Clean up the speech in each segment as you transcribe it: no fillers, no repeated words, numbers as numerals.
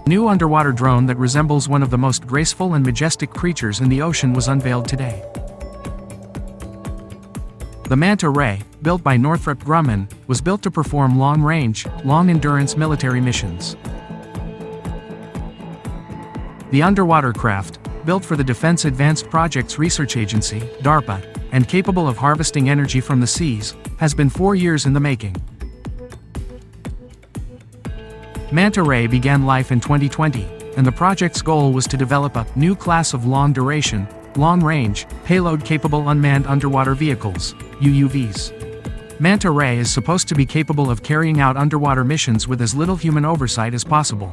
New underwater drone that resembles one of the most graceful and majestic creatures in the ocean was unveiled today. The Manta Ray, built by Northrop Grumman, was built to perform long-range, long-endurance military missions. The underwater craft, built for the Defense Advanced Projects Research Agency, DARPA, and capable of harvesting energy from the seas, has been 4 years in the making. Manta Ray began life in 2020, and the project's goal was to develop a new class of long-duration, long-range, payload-capable unmanned underwater vehicles, UUVs. Manta Ray is supposed to be capable of carrying out underwater missions with as little human oversight as possible.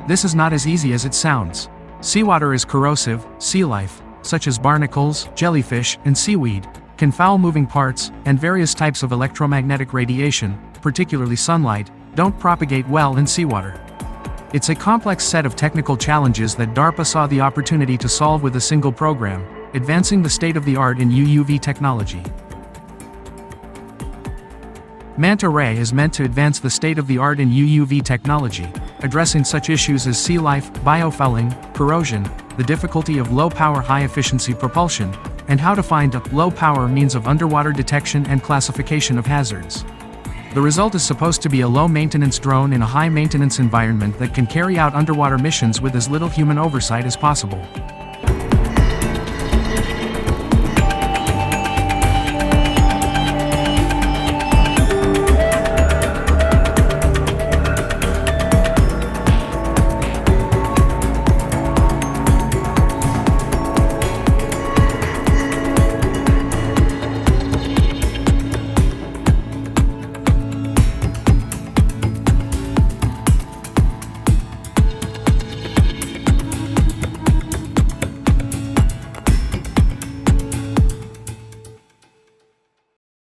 This is not as easy as it sounds. Seawater is corrosive. Sea life, such as barnacles, jellyfish, and seaweed, can foul moving parts, and various types of electromagnetic radiation, particularly sunlight, don't propagate well in seawater. It's a complex set of technical challenges that DARPA saw the opportunity to solve with a single program, advancing the state-of-the-art in UUV technology. Manta Ray is meant to advance the state-of-the-art in UUV technology, addressing such issues as sea life, biofouling, corrosion, the difficulty of low-power high-efficiency propulsion, and how to find a low-power means of underwater detection and classification of hazards. The result is supposed to be a low-maintenance drone in a high-maintenance environment that can carry out underwater missions with as little human oversight as possible.